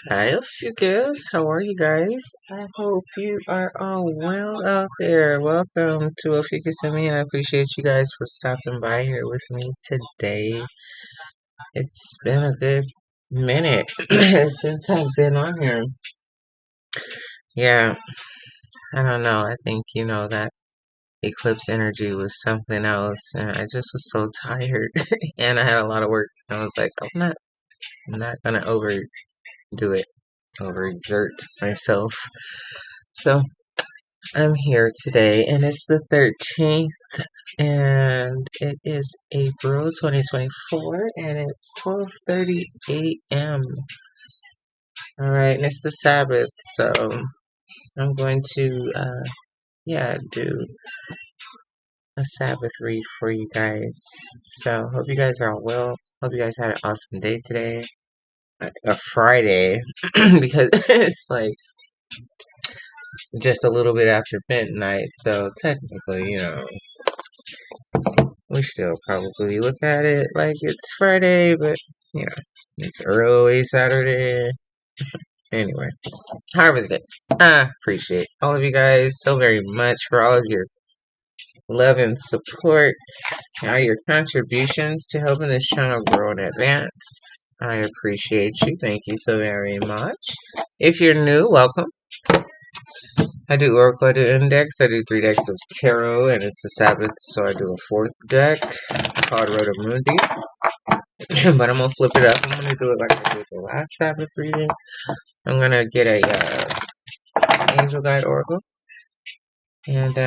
Hi, Ophiuchus. How are you guys? I hope you are all well out there. Welcome to Ophiuchus and me. I appreciate you guys for stopping by here with me today. It's been a good minute since I've been on here. Yeah, I don't know. I think, that eclipse energy was something else, and I just was so tired, and I had a lot of work. I was like, I'm not gonna overdo it, overexert myself. So I'm here today, and it's the 13th, and it is April 2024, and it's 12:30 a.m. All right, and it's the Sabbath, so I'm going to, do a Sabbath read for you guys. So hope you guys are all well. Hope you guys had an awesome day today, a Friday, because it's like just a little bit after midnight, so technically, we still probably look at it like it's Friday, but it's early Saturday. Anyway, however it is, I appreciate all of you guys so very much for all of your love and support, all your contributions to helping this channel grow and advance. I appreciate you. Thank you so very much. If you're new, welcome. I do Oracle, I do Index, I do 3 decks of Tarot, and it's the Sabbath, so I do a 4th deck called Rotomundi. But I'm gonna flip it up. I'm gonna do it like I did the last Sabbath reading. I'm gonna get a Angel Guide Oracle, and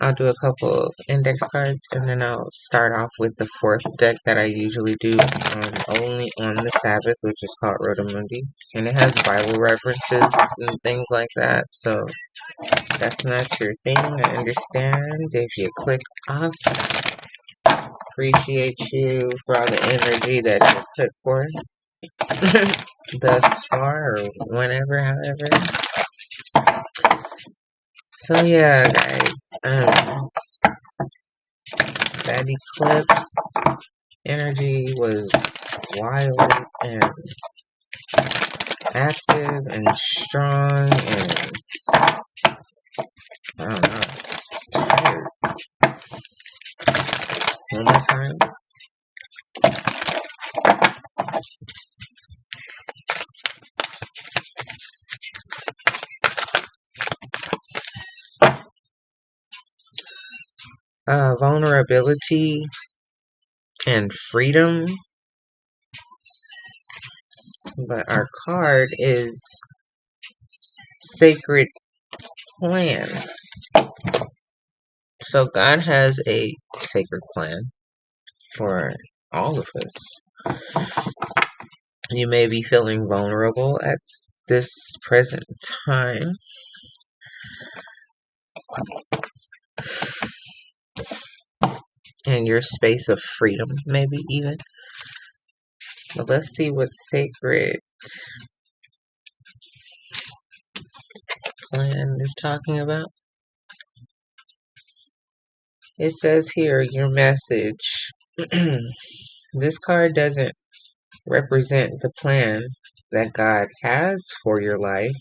I'll do a couple of index cards, and then I'll start off with the 4th deck that I usually do only on the Sabbath, which is called Rotomundi, and it has Bible references and things like that. So that's not your thing, I understand. If you click off, appreciate you for all the energy that you put forth thus far, or whenever, however. So yeah, guys, that eclipse energy was wild and active and strong, and I don't know, it's tired. One more time. Vulnerability and freedom, but our card is sacred plan. So God has a sacred plan for all of us. You may be feeling vulnerable at this present time. In your space of freedom, maybe even. But let's see what sacred plan is talking about. It says here, your message. This card doesn't represent the plan that God has for your life,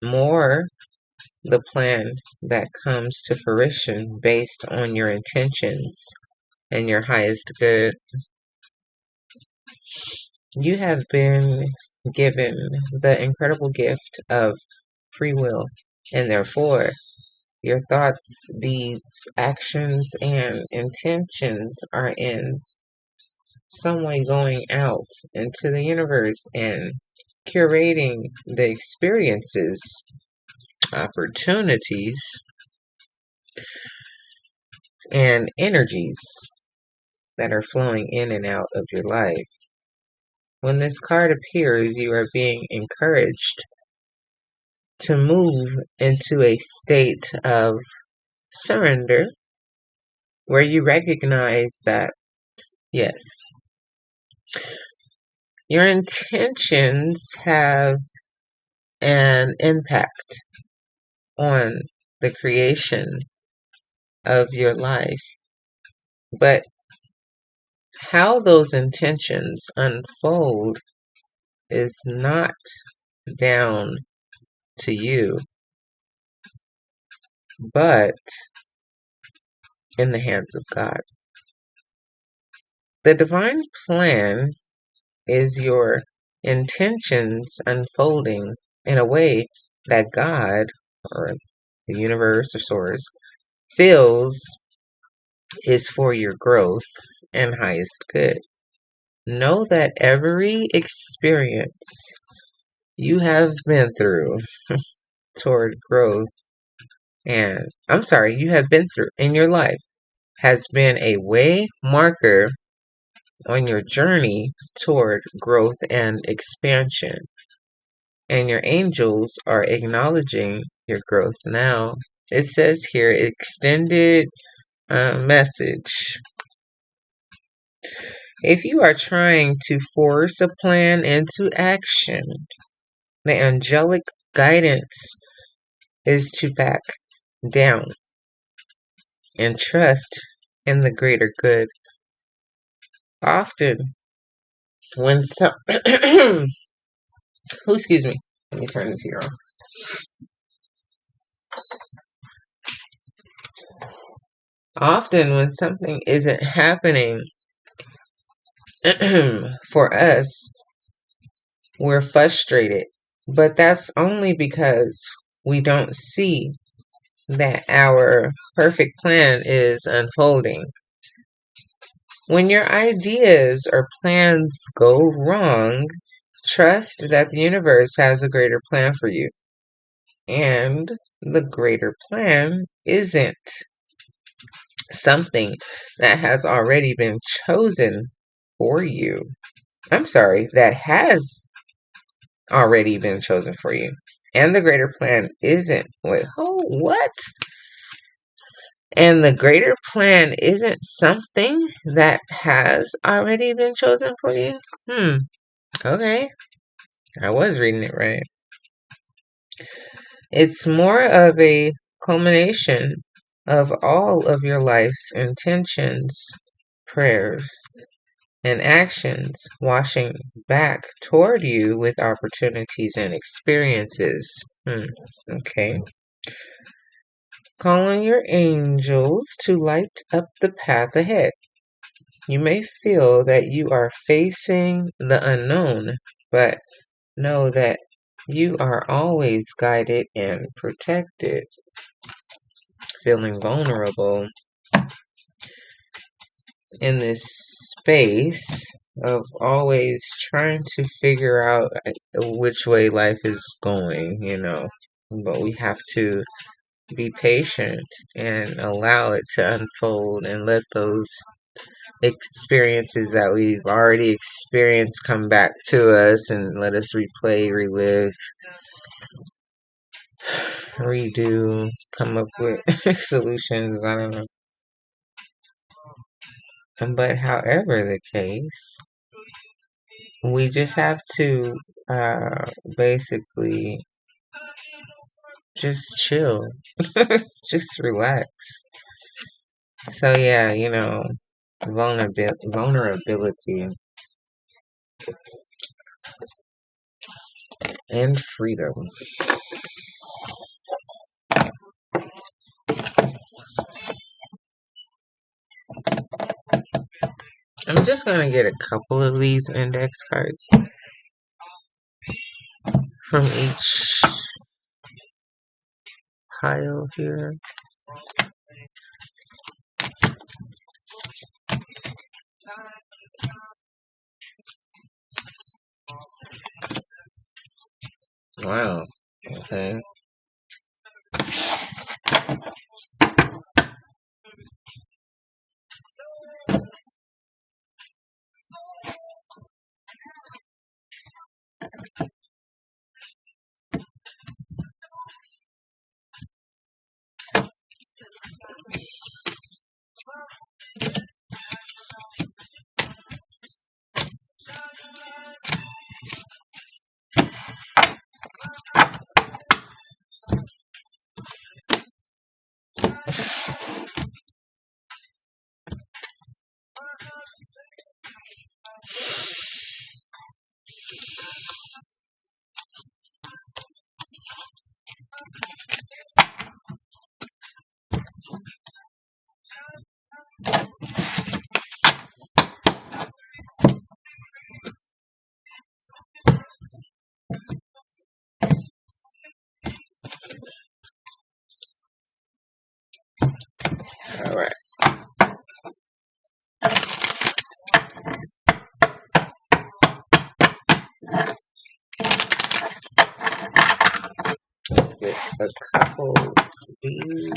more the plan that comes to fruition based on your intentions and your highest good. You have been given the incredible gift of free will, and therefore your thoughts, deeds, actions, and intentions are in some way going out into the universe and curating the experiences, opportunities, and energies that are flowing in and out of your life. When this card appears, you are being encouraged to move into a state of surrender where you recognize that, yes, your intentions have an impact on the creation of your life, but how those intentions unfold is not down to you, but in the hands of God. The divine plan is your intentions unfolding in a way that God, or the universe or source, feels is for your growth and highest good. Know that every experience you have been through toward growth you have been through in your life has been a way marker on your journey toward growth and expansion. And your angels are acknowledging your growth now. It says here, extended message. If you are trying to force a plan into action, the angelic guidance is to back down and trust in the greater good. Often, when some, excuse me, let me turn this here off. Often, when something isn't happening for us, we're frustrated, but that's only because we don't see that our perfect plan is unfolding. When your ideas or plans go wrong, trust that the universe has a greater plan for you. And the greater plan isn't something that has already been chosen for you. I'm sorry, that has already been chosen for you. And the greater plan isn't, what? And the greater plan isn't something that has already been chosen for you? Okay. I was reading it right. It's more of a culmination of all of your life's intentions, prayers, and actions washing back toward you with opportunities and experiences. Okay. Call on your angels to light up the path ahead. You may feel that you are facing the unknown, but know that you are always guided and protected. Feeling vulnerable in this space of always trying to figure out which way life is going, but we have to be patient and allow it to unfold and let those experiences that we've already experienced come back to us and let us replay, relive, redo, come up with solutions. I don't know. But however the case, we just have to basically just chill, just relax. So yeah, vulnerability and freedom. I'm just gonna get a couple of these index cards from each pile here. Wow. Okay. a couple of these.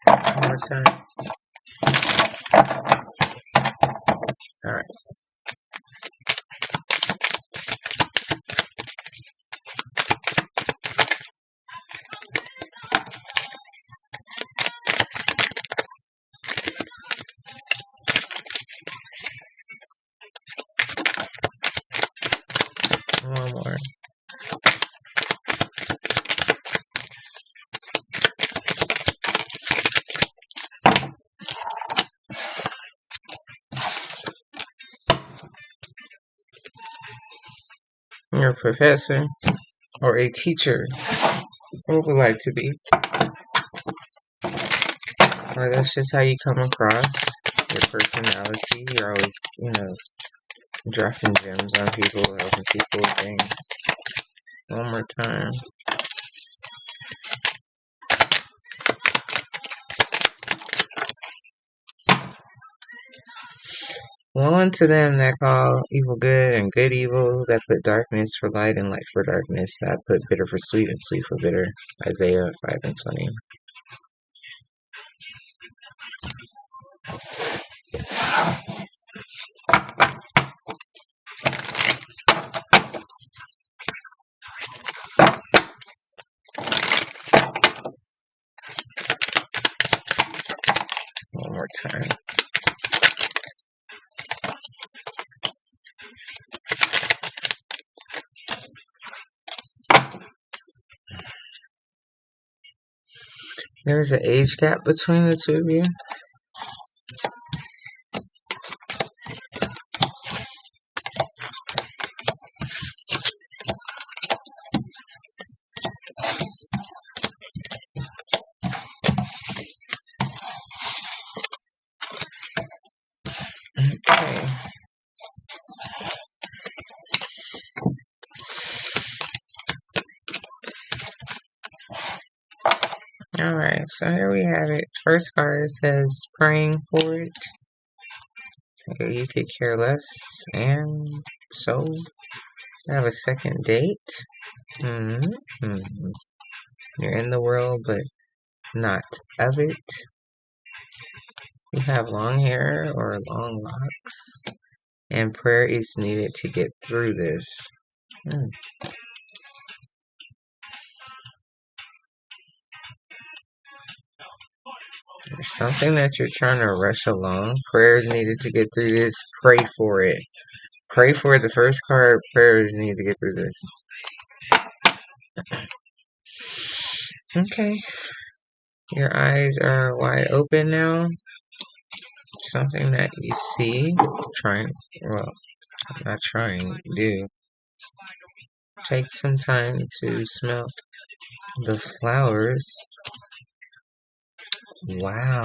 One more time. All right. One more. You're a professor or a teacher. Who would like to be? Or that's just how you come across. Your personality. You're always, dropping gems on people, helping people with things. One more time. Woe unto them that call evil good and good evil, that put darkness for light and light for darkness, that put bitter for sweet and sweet for bitter. Isaiah 5:20. One more time. There's an age gap between the two of you. Okay. Alright, so here we have it. First card says praying for it. Okay, you could care less. And so, I have a second date. Mm-hmm. You're in the world, but not of it. You have long hair or long locks. And prayer is needed to get through this. There's something that you're trying to rush along. Prayer is needed to get through this. Pray for it. Pray for it. The first card, prayer is needed to get through this. Okay. Your eyes are wide open now. Something that you see. Not trying, do. Take some time to smell the flowers. Wow.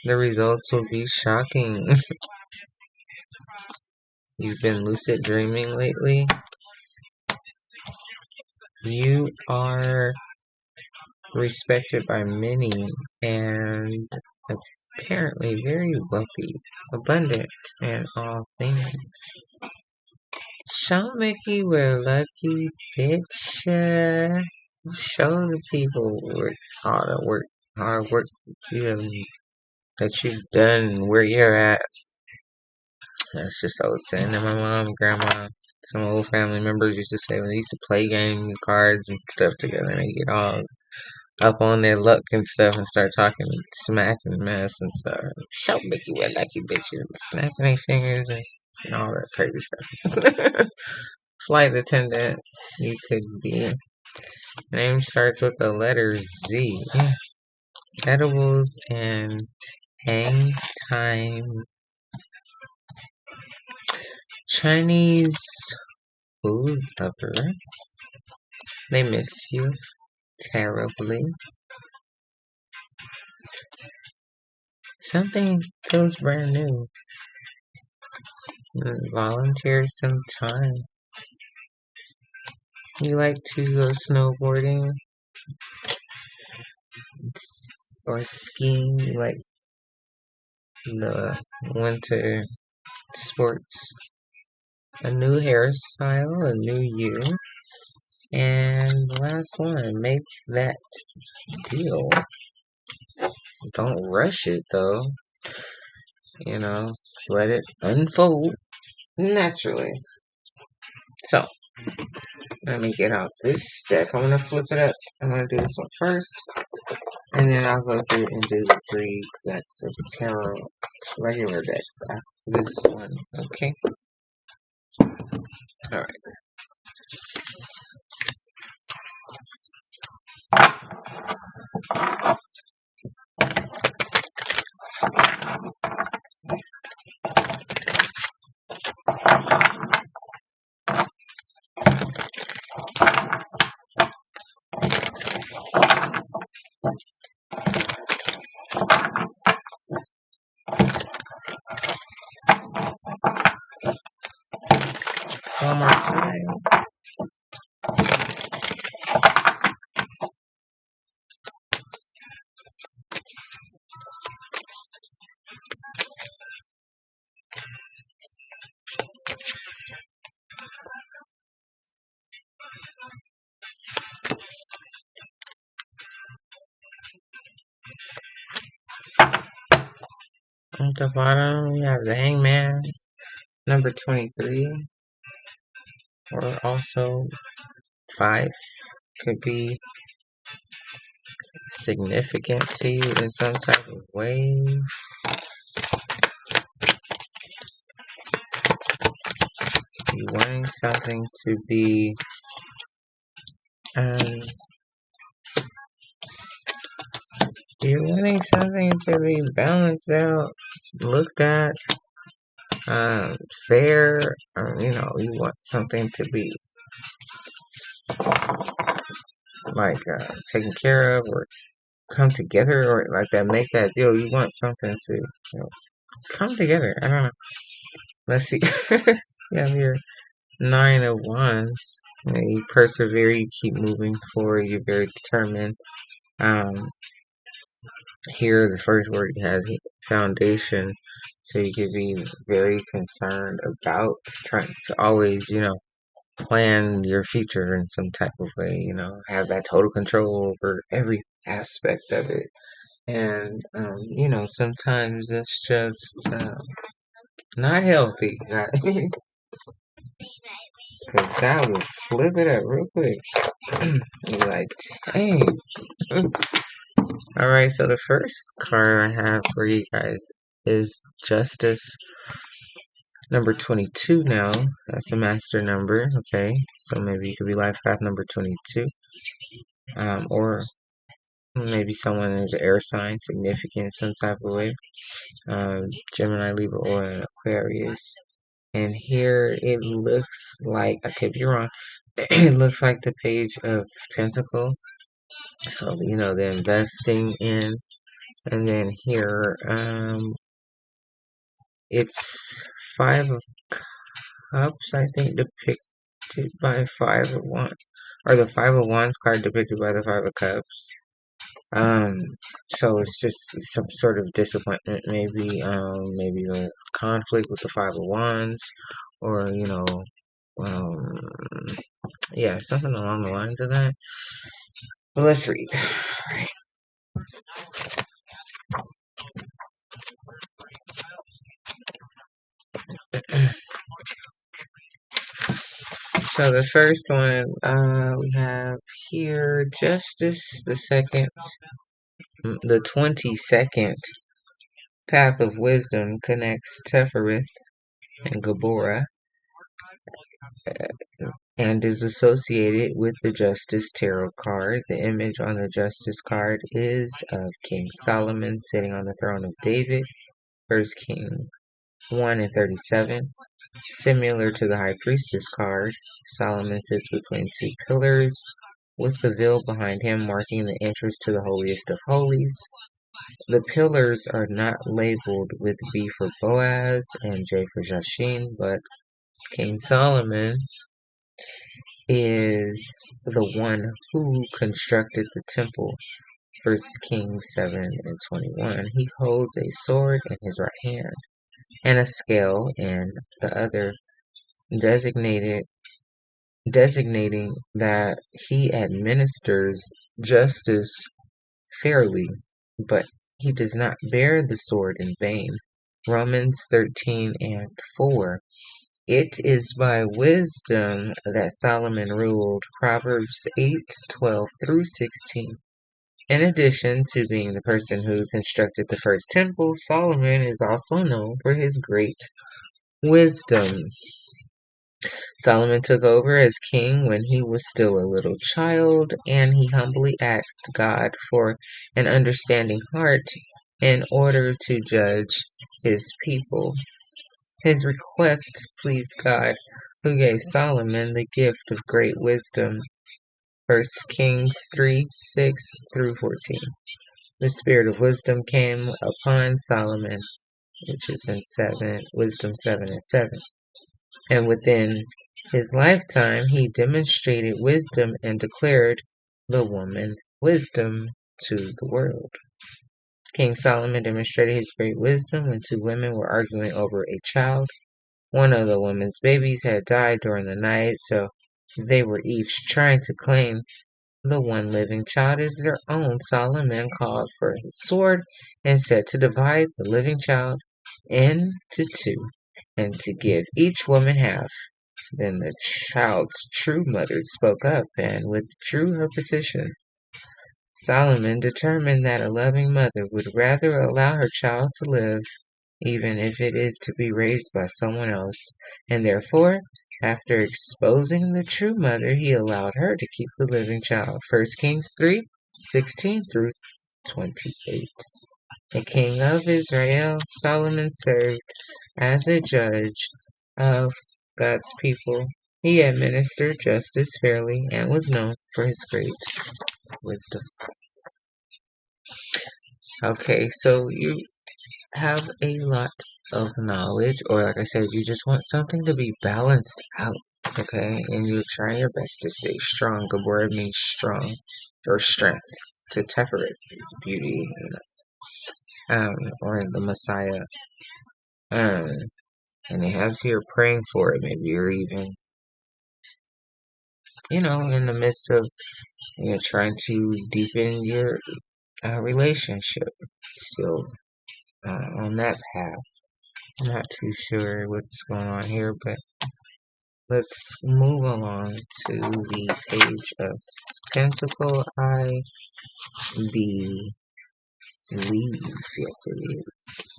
The results will be shocking. You've been lucid dreaming lately. You are respected by many and apparently very wealthy, abundant in all things. Show Mickey we're lucky, bitch. Show the people all the hard work that you've done, where you're at. That's just old saying that my mom, grandma, some old family members used to say when they used to play game cards and stuff together, and they get all up on their luck and stuff and start talking smack and mess and stuff. Show Mickey we're lucky, bitches, snapping their fingers and all that crazy stuff. Flight attendant, you could be. Name starts with the letter Z. Edibles and Hang time. Chinese food lover. They miss you terribly. Something feels brand new. Volunteer some time. You like to go snowboarding or skiing. You like the winter sports. A new hairstyle, a new you. And the last one, make that deal. Don't rush it though. Just let it unfold naturally. So, let me get out this deck. I'm going to flip it up. I'm going to do this one first. And then I'll go through and do the 3 decks of tarot, regular decks after this one. Okay? Alright. One more time. At the bottom, we have the Hangman, number 23, or also 5. Could be significant to you in some type of way. You wanting something to be you're wanting something to be balanced out, looked at, fair. You want something to be like taken care of or come together or like that, make that deal. You want something to come together. I don't know. Let's see. You have your 9 of Wands. You persevere, you keep moving forward, you're very determined. Here, the first word has foundation, so you could be very concerned about trying to always, plan your future in some type of way, have that total control over every aspect of it. And, sometimes it's just not healthy, because God will flip it up real quick. You're like, dang. Alright, so the first card I have for you guys is Justice, number 22 now. That's a master number, okay? So maybe you could be life path number 22. Or maybe someone is an air sign, significant in some type of way. Gemini, Libra, or an Aquarius. And here it looks like, I could be wrong, it looks like the Page of Pentacles. So, they're investing in. And then here, it's 5 of Cups, I think, depicted by 5 of Wands. Or the 5 of Wands card depicted by the 5 of Cups. So it's just some sort of disappointment, maybe a conflict with the 5 of Wands, or, yeah, something along the lines of that. But let's read. Alright. So the first one we have here, Justice. The second, the 22nd path of wisdom connects Tefereth and Gabora. and is associated with the Justice Tarot card. The image on the Justice card is of King Solomon sitting on the throne of David, 1 King 1 and 37. Similar to the High Priestess card, Solomon sits between two pillars, with the veil behind him marking the entrance to the holiest of holies. The pillars are not labeled with B for Boaz and J for Jashin, but King Solomon is the one who constructed the temple. 1 Kings 7 and 21. He holds a sword in his right hand and a scale in the other, designating that he administers justice fairly, but he does not bear the sword in vain. Romans 13 and 4. It is by wisdom that Solomon ruled. Proverbs 8:12 through 16. In addition to being the person who constructed the first temple, Solomon is also known for his great wisdom. Solomon took over as king when he was still a little child, and he humbly asked God for an understanding heart in order to judge his people. His request pleased God, who gave Solomon the gift of great wisdom. 1 Kings 3:6 through 14. The spirit of wisdom came upon Solomon, which is in Wisdom 7 and 7. And within his lifetime, he demonstrated wisdom and declared the woman wisdom to the world. King Solomon demonstrated his great wisdom when two women were arguing over a child. One of the women's babies had died during the night, so they were each trying to claim the one living child as their own. Solomon called for his sword and said to divide the living child into two and to give each woman half. Then the child's true mother spoke up and withdrew her petition. Solomon determined that a loving mother would rather allow her child to live, even if it is to be raised by someone else, and therefore, after exposing the true mother, he allowed her to keep the living child. 1 Kings 3:16 through 28. The king of Israel, Solomon served as a judge of God's people. He administered justice fairly and was known for his great wisdom. Okay, so you have a lot of knowledge, or like I said, you just want something to be balanced out, okay? And you're trying your best to stay strong. The word means strong or strength. To Teferet is beauty, or the Messiah. And it has here praying for it. Maybe you're even, in the midst of, trying to deepen your relationship. Still on that path. I'm not too sure what's going on here, but let's move along to the Page of Pentacle. I believe, yes it is.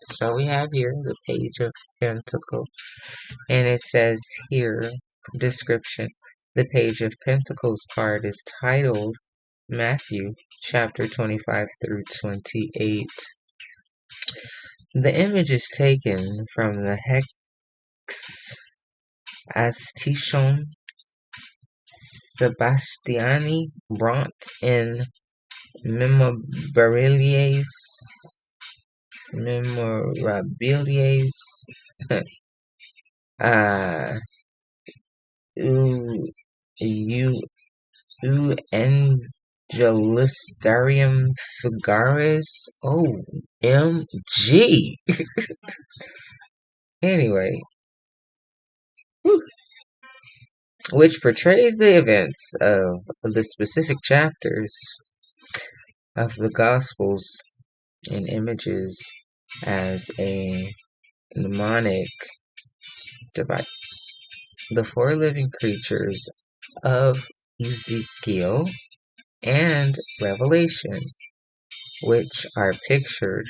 So we have here the Page of Pentacle, and it says here, description. The Page of Pentacles card is titled Matthew chapter 25 through 28. The image is taken from the Hex Asticon Sebastiani Bront in Memorabilis Angelistarium Figaris. OMG. Anyway, which portrays the events of the specific chapters of the Gospels in images as a mnemonic device. The four living creatures of Ezekiel and Revelation, which are pictured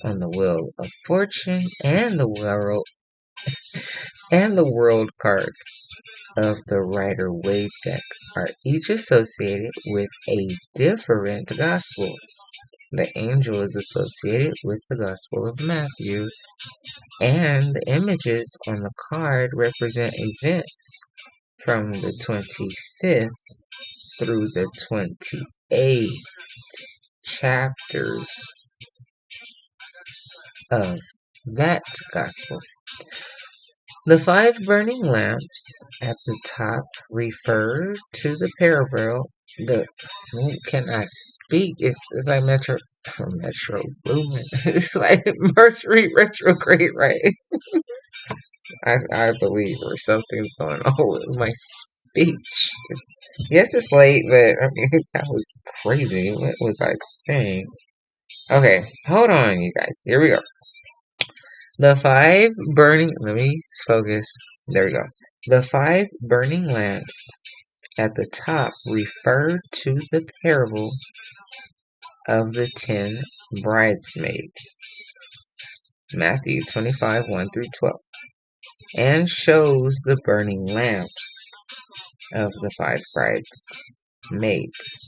on the Wheel of Fortune and the and the world cards of the Rider Waite deck are each associated with a different gospel. The angel is associated with the Gospel of Matthew, and the images on the card represent events from the 25th through the 28th chapters of that Gospel. The five burning lamps at the top refer to the parable. Can I speak? It's like Metro Boomin. It's like Mercury retrograde, right? I believe, or something's going on with my speech. Yes, it's late, but I mean that was crazy. What was I saying? Okay, hold on, you guys. Here we go. The five burning. Let me focus. There we go. The five burning lamps at the top refer to the parable of the 10 bridesmaids, Matthew 25, 1 through 12, and shows the burning lamps of the five bridesmaids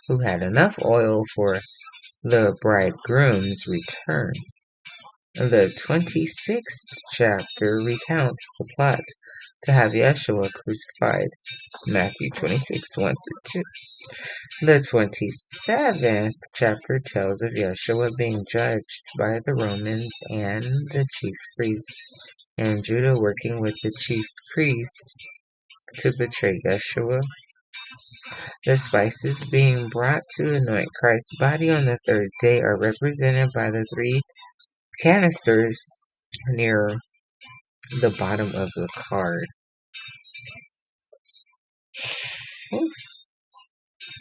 who had enough oil for the bridegroom's return. The 26th chapter recounts the plot to have Yeshua crucified, Matthew 26, 1 through 2. The 27th chapter tells of Yeshua being judged by the Romans and the chief priest, and Judah working with the chief priest to betray Yeshua. The spices being brought to anoint Christ's body on the third day are represented by the three canisters near the bottom of the card.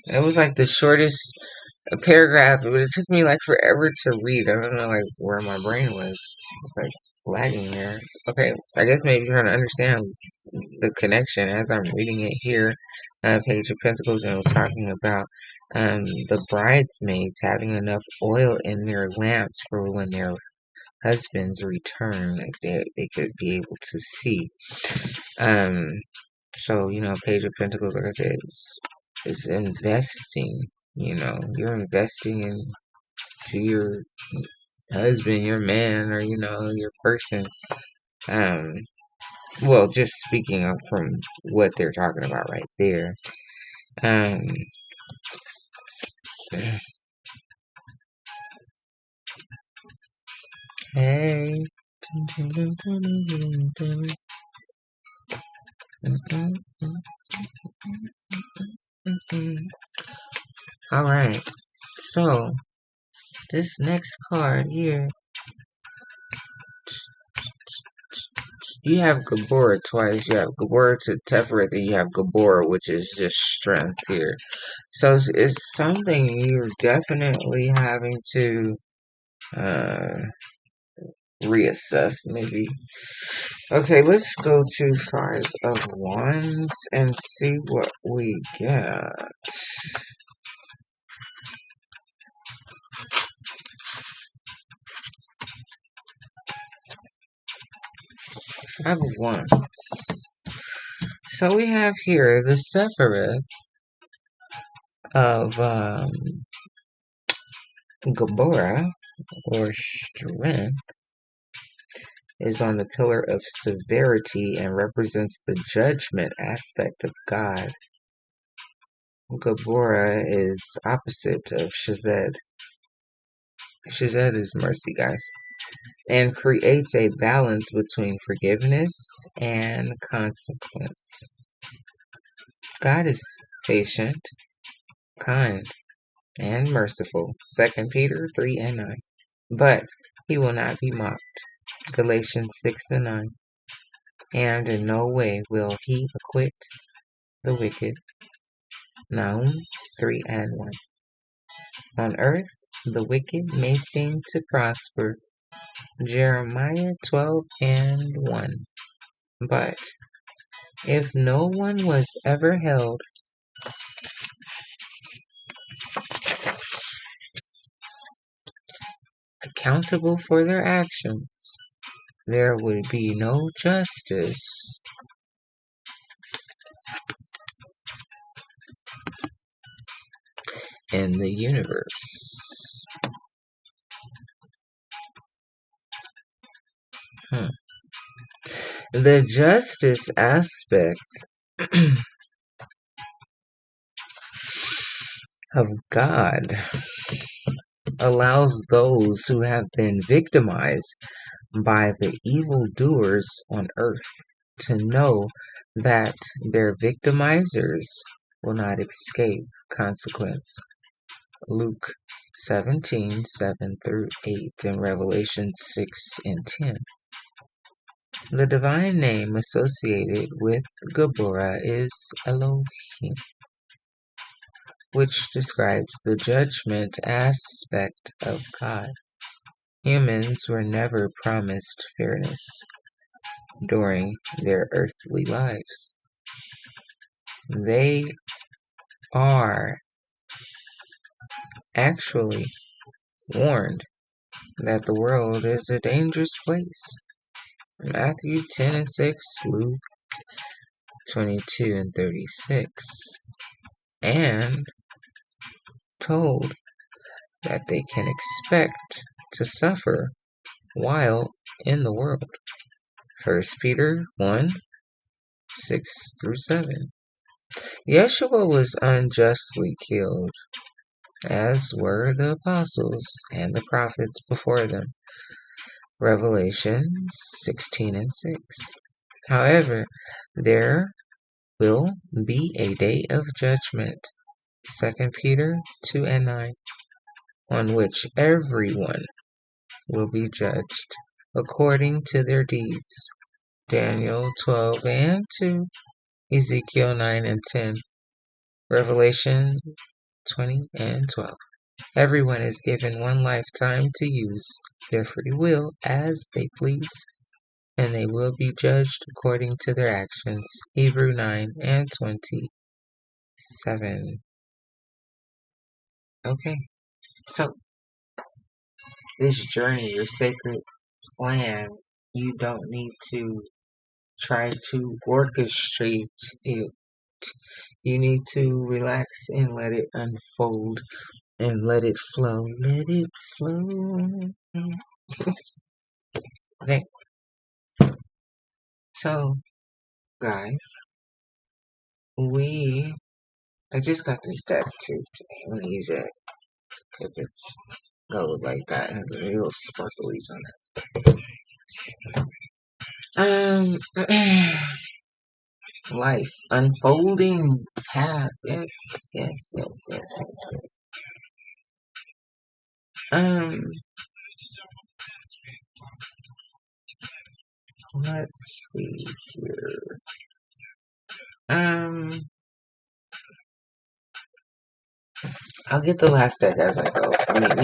It was like the shortest paragraph, but it took me like forever to read. I don't know like where my brain was. It's like lagging there. Okay, I guess maybe you're trying to understand the connection as I'm reading it here. Page of Pentacles, and it was talking about the bridesmaids having enough oil in their lamps for when their husbands return, like they could be able to see. So Page of Pentacles, like I said, is investing. You're investing into your husband, your man, or your person. Well, just speaking of from what they're talking about right there. Hey. Alright, so this next card here, you have Gabora twice. You have Gabora to Teferet, and you have Gabora, which is just strength here. So it's something you're definitely having to reassess, maybe. Okay, let's go to Five of Wands and see what we get. Five of Wands. So we have here the Sephiroth of Gabora, or strength, is on the pillar of severity and represents the judgment aspect of God. Gabora is opposite of Shazed. Shazed is mercy, guys, and creates a balance between forgiveness and consequence. God is patient, kind, and merciful. 2 Peter 3 and 9. But he will not be mocked. Galatians 6 and 9. And in no way will he acquit the wicked. Nahum 3 and 1. On earth, the wicked may seem to prosper. Jeremiah 12 and 1. But if no one was ever held accountable for their actions, there would be no justice in the universe. The justice aspect of God allows those who have been victimized by the evildoers on earth to know that their victimizers will not escape consequence. Luke 17:7-8 and Revelation 6:10. The divine name associated with Gabora is Elohim, which describes the judgment aspect of God. Humans were never promised fairness during their earthly lives. They are actually warned that the world is a dangerous place. Matthew 10:6, Luke 22:36, and told that they can expect to suffer while in the world. 1 Peter 1:6-7. Yeshua was unjustly killed, as were the apostles and the prophets before them. Revelation 16:6. However, there will be a day of judgment, 2 Peter 2:9, on which everyone will be judged according to their deeds. Daniel 12:2, Ezekiel 9:10, Revelation 20:12. Everyone is given one lifetime to use their free will as they please, and they will be judged according to their actions. Hebrew 9:27. Okay, so this journey, your sacred plan, you don't need to try to orchestrate it. You need to relax and let it unfold and let it flow. Let it flow. Okay, so guys, I just got this deck too today. I'm gonna use it because it's gold like that. It has little sparklies on it. Life unfolding path. Yes, yes, yes, yes, yes, yes. Let's see here. I'll get the last deck as I go. I mean,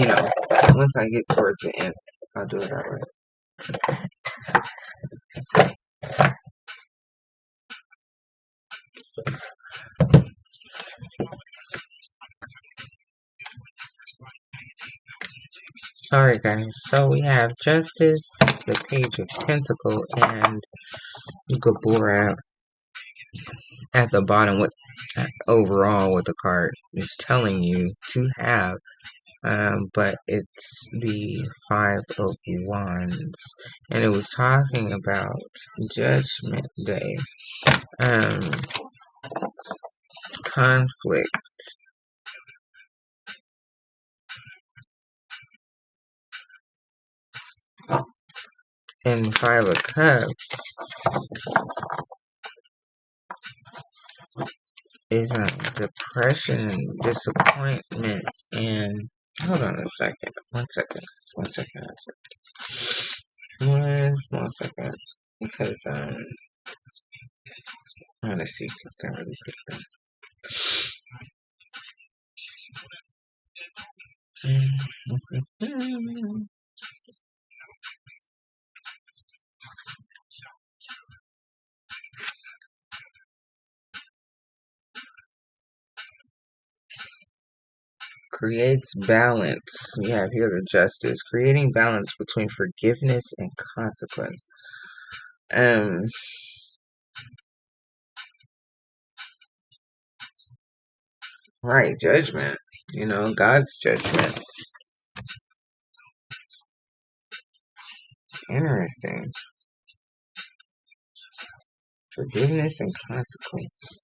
once I get towards the end, I'll do it that way. Alright guys, so we have Justice, the Page of Pentacle, and Gabora at the bottom with overall what the card is telling you to have. But it's the Five of Wands, and it was talking about Judgment Day, conflict, and Five of Cups is depression, disappointment, and hold on a second, one second, one small second, because I want to see something really quickly. creates balance. We have here the justice, creating balance between forgiveness and consequence. Right, judgment. God's judgment. Interesting. Forgiveness and consequence.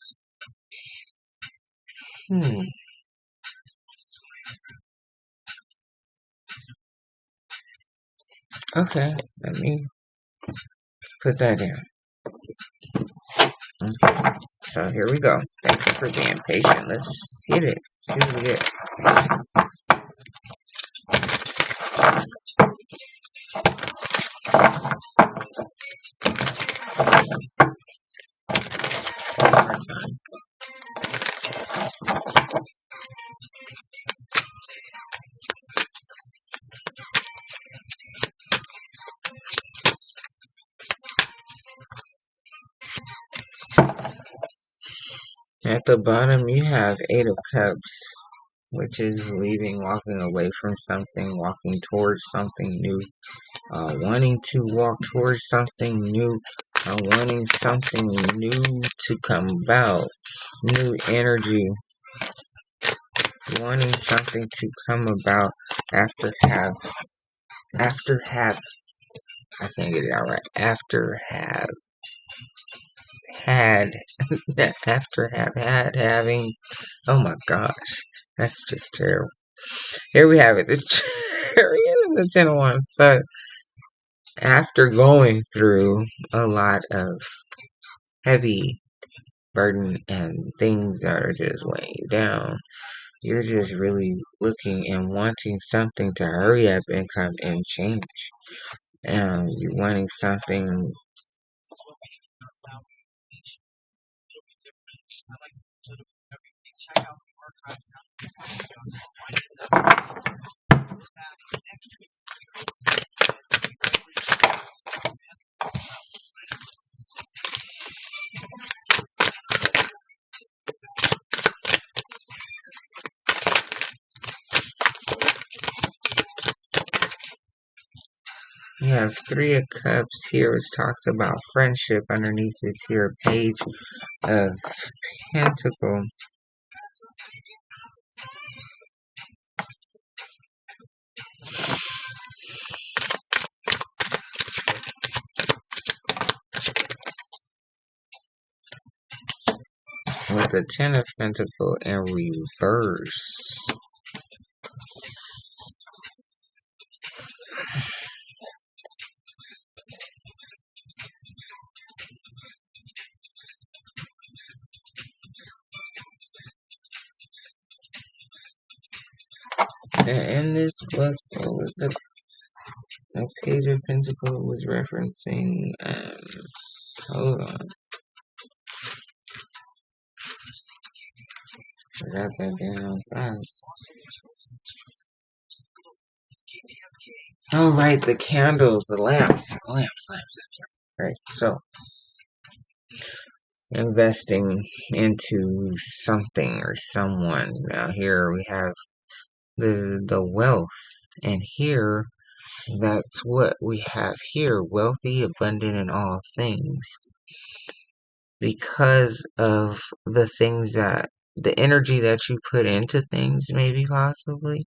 Okay, let me put that down. Okay, so here we go. Thank you for being patient. Let's get it. See what we get. At the bottom, you have Eight of Cups, which is leaving, walking away from something, walking towards something new, wanting to walk towards something new, wanting something new to come about, new energy, wanting something to come about after have, I can't get it out right, after have had, after have had, having, oh my gosh, that's just terrible. Here we have it, the Chariot and the Ten of Wands. So, after going through a lot of heavy burden and things that are just weighing you down, you're just really looking and wanting something to hurry up and come and change. And you're wanting something. You have Three of Cups here, which talks about friendship. Underneath this here Page of Pentacles. With the Ten of Pentacles in reverse. And in this book, what was the Page of Pentacles was referencing? Hold on. I got that down fast. Oh, right, the candles, the lamps. Right, so investing into something or someone. Now here we have the wealth, and here that's what we have here: wealthy, abundant in all things, because of the things that the energy that you put into things, maybe possibly.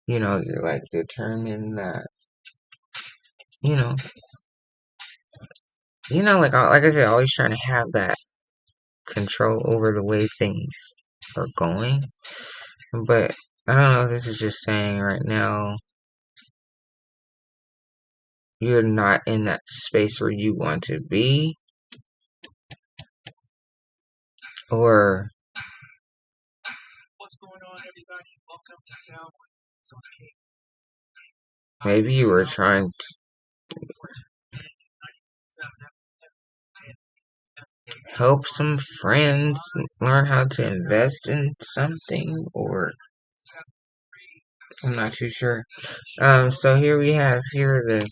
You're like determined that like I said, always trying to have that control over the way things are going. But I don't know if this is just saying right now you're not in that space where you want to be, or maybe you were trying to help some friends learn how to invest in something, or I'm not too sure. So here we have the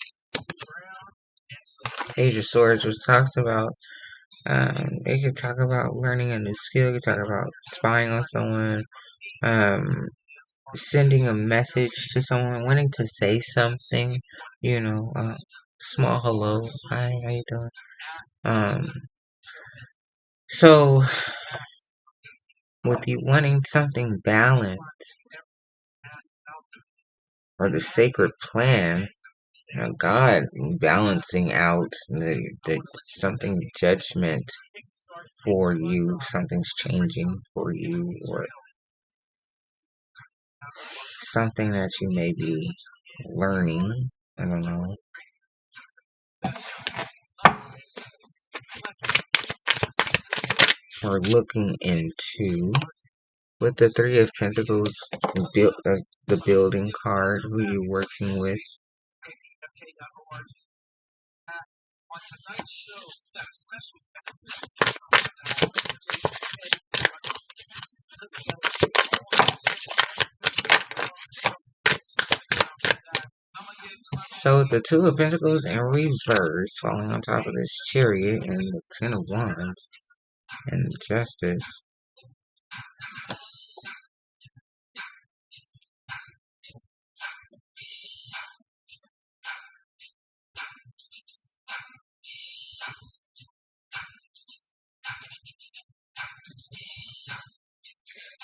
Page of Swords, which talks about They could talk about learning a new skill. They could talk about spying on someone, um, sending a message to someone, wanting to say something, small hello, hi, how you doing? Um, so with you wanting something balanced or the sacred plan, God balancing out the something judgment for you, something's changing for you, or something that you may be learning. I don't know. Or looking into with the Three of Pentacles, the building card, who you're working with. So the Two of Pentacles in reverse, falling on top of this Chariot, and the Ten of Wands, and Justice.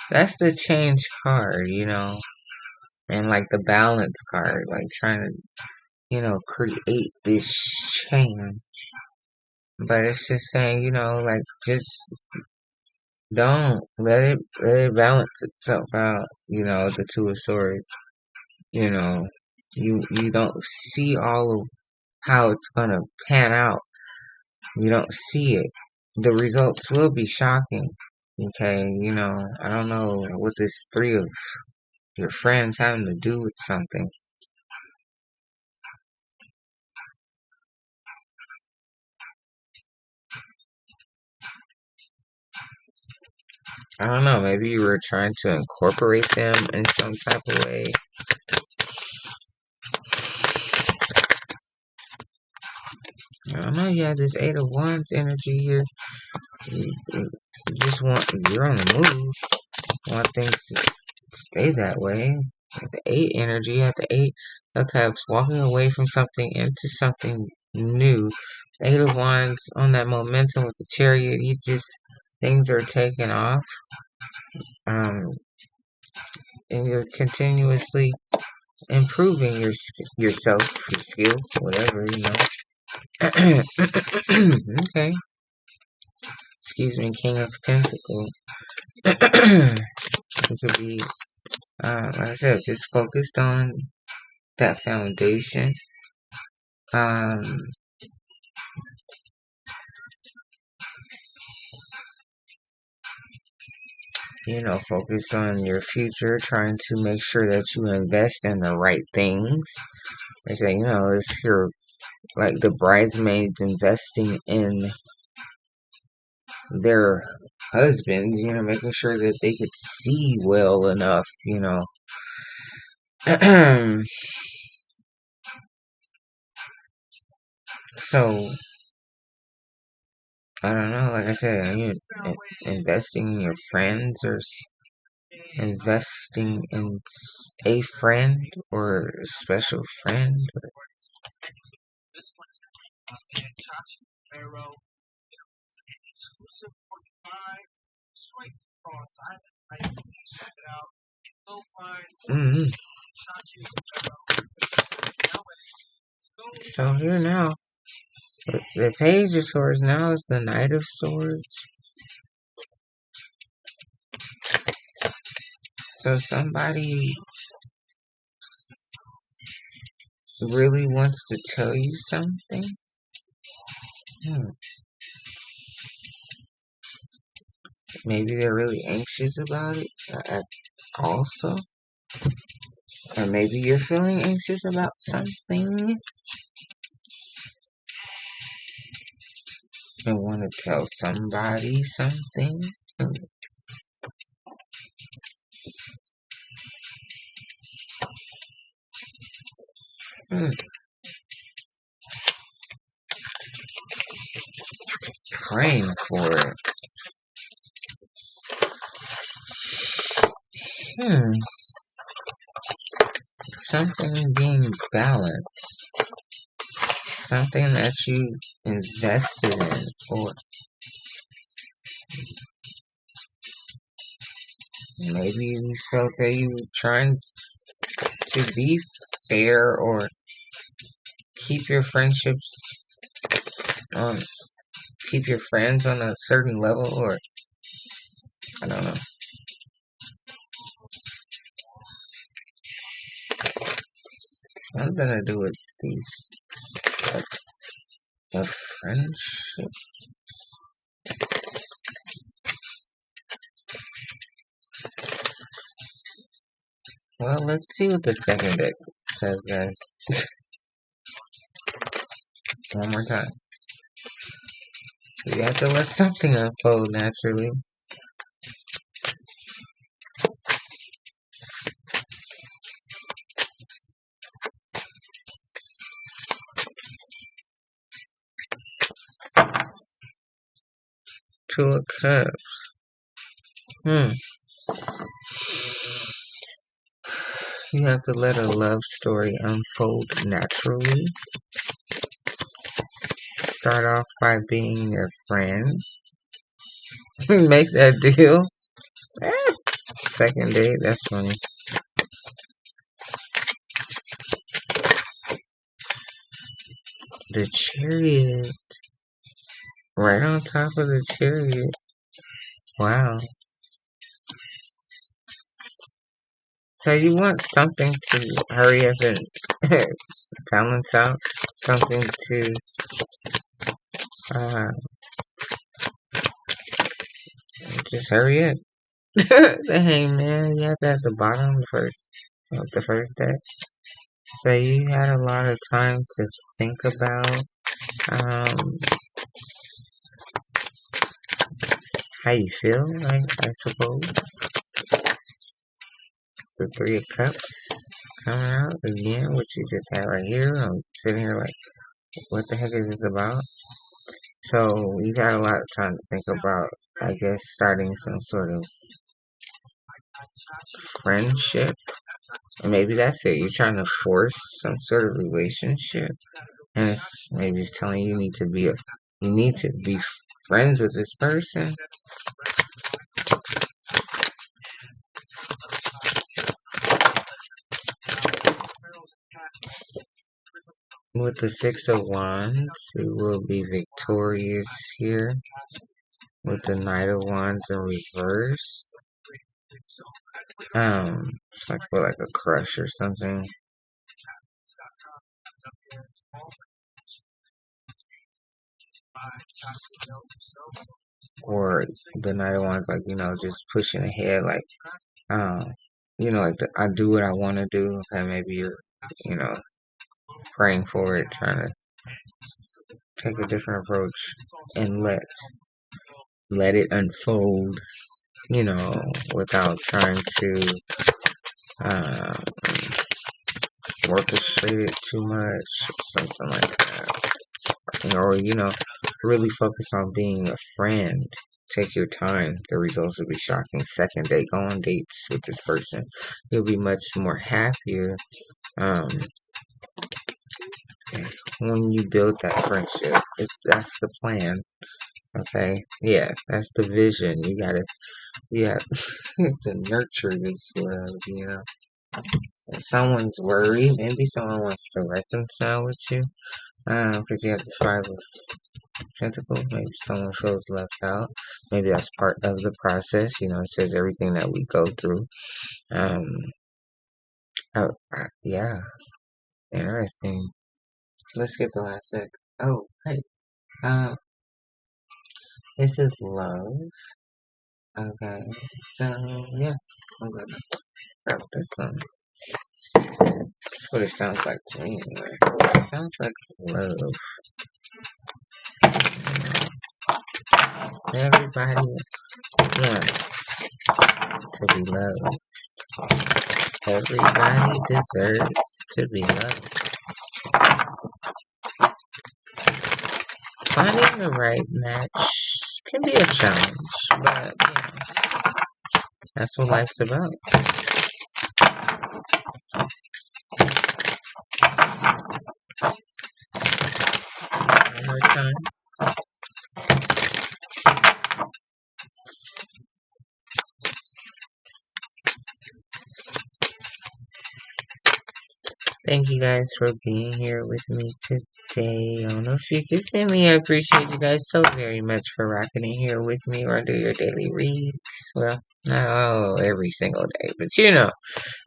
That's the change card, and like the balance card, like trying to, create this change. But it's just saying, like just don't let it balance itself out. The Two of Swords. You don't see all of how it's gonna pan out. You don't see it. The results will be shocking. Okay, I don't know what this three of your friends having to do with something. I don't know, maybe you were trying to incorporate them in some type of way. I don't know, you have this Eight of Wands energy here. You just you're on the move. You want things to stay that way. The 8 energy, at the 8 of Cups, walking away from something into something new. 8 of Wands on that momentum with the Chariot, things are taking off. And you're continuously improving yourself, your skills, whatever, Okay. Excuse me, King of Pentacles. It could be, like I said, just focused on that foundation. Focused on your future, trying to make sure that you invest in the right things. They say, it's your, like the bridesmaids investing in their husbands, making sure that they could see well enough, So, I don't know, like I said, are you investing in your friends or investing in a friend or a special friend? Mm-hmm. So here now, the Page of Swords now is the Knight of Swords. So somebody really wants to tell you something. Maybe they're really anxious about it also. Or maybe you're feeling anxious about something and want to tell somebody something. praying for it. Something being balanced. Something that you invested in, or maybe you felt that you were trying to be fair or keep your friendships on, keep your friends on a certain level, or I don't know. Something to do with these, like, a friendship. Well, let's see what the second deck says, guys. One more time. You have to let something unfold naturally. Two of Cups. You have to let a love story unfold naturally. Start off by being their friend. Make that deal. Second date, that's funny. The Chariot. Right on top of the Chariot. Wow. So you want something to hurry up and balance out. Something to just hurry up. The Hangman, you had that at the bottom of the first deck. So you had a lot of time to think about how you feel, I suppose. The Three of Cups coming out again, which you just had right here. I'm sitting here like, what the heck is this about? So you got a lot of time to think about, I guess, starting some sort of friendship. And maybe that's it. You're trying to force some sort of relationship. And maybe it's telling you you need to be friends with this person. With the Six of Wands, you will be victorious here. With the Knight of Wands in reverse. It's like for like a crush or something. Or the Knight of Wands, like, just pushing ahead, like, like I do what I want to do. Okay, maybe you're, praying for it, trying to take a different approach and let it unfold, without trying to orchestrate it too much, something like that. Or, really focus on being a friend. Take your time. The results will be shocking. Second date, go on dates with this person. You'll be much more happier when you build that friendship. That's the plan. Okay? Yeah, that's the vision. You have to nurture this love, If someone's worried, maybe someone wants to reconcile with you. Because you have the Five of Pentacles. Maybe someone feels left out. Maybe that's part of the process. It says everything that we go through. Yeah. Interesting. Let's get the last deck. Oh, hey. This is love. Okay. So, yeah. I'm gonna grab this one. That's what it sounds like to me, anyway. It sounds like love. Everybody wants to be loved. Everybody deserves to be loved. Finding the right match can be a challenge, but that's what life's about. One more time. Thank you guys for being here with me today on Ophiuchus April. I appreciate you guys so very much for rocking in here with me or do your daily reads. Well, not all every single day, but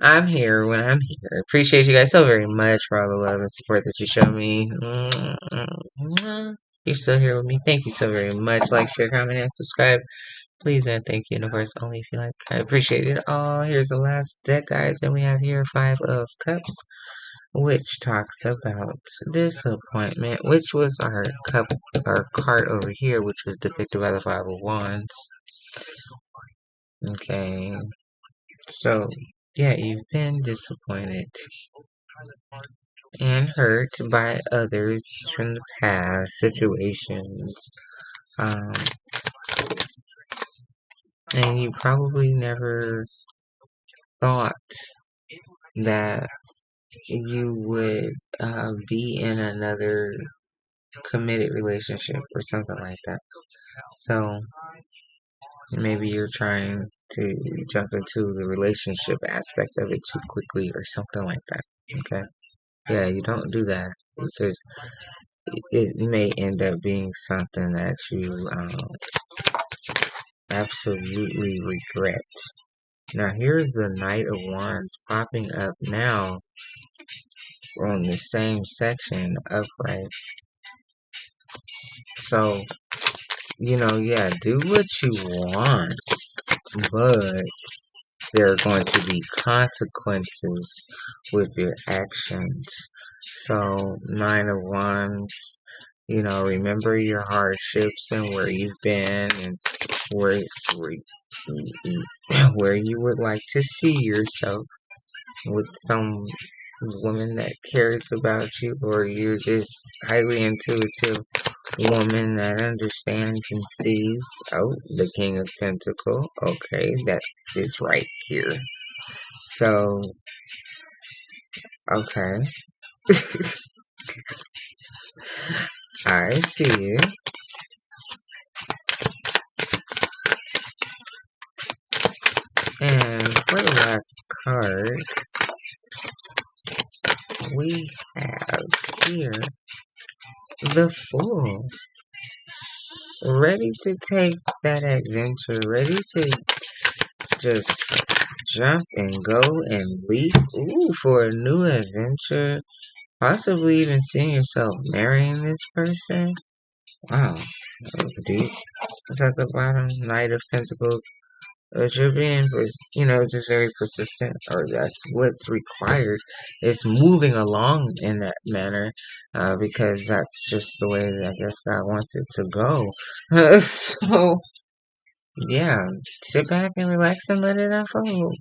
I'm here when I'm here. Appreciate you guys so very much for all the love and support that you show me. You're still here with me. Thank you so very much. Like, share, comment, and subscribe. Please and thank you. And of course, only if you like. I appreciate it all. Here's the last deck, guys. And we have here 5 of Cups, which talks about disappointment, which was our card over here, which was depicted by the 5 of Wands. Okay. So, yeah, you've been disappointed and hurt by others from the past situations. And you probably never thought that you would be in another committed relationship or something like that. So maybe you're trying to jump into the relationship aspect of it too quickly or something like that. Okay. Yeah, you don't do that because it may end up being something that you absolutely regret. Now here's the Knight of Wands popping up now on the same section upright. So, yeah, do what you want, but there are going to be consequences with your actions. So, 9 of Wands, remember your hardships and where you've been and where where you would like to see yourself with some woman that cares about you, or you're this highly intuitive woman that understands and sees. Oh, the King of Pentacles. Okay, that is right here. So, okay. I see you. And for the last card, we have here the Fool. Ready to take that adventure, ready to just jump and go and leap, for a new adventure, possibly even seeing yourself marrying this person. Wow, that was deep. It's at the bottom, Knight of Pentacles. But you're being, just very persistent, or that's what's required. It's moving along in that manner, because that's just the way that I guess God wants it to go. So, yeah, sit back and relax and let it unfold.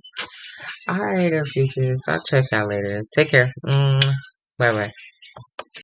Alright, Ophiuchus, I'll check out later. Take care. Bye-bye.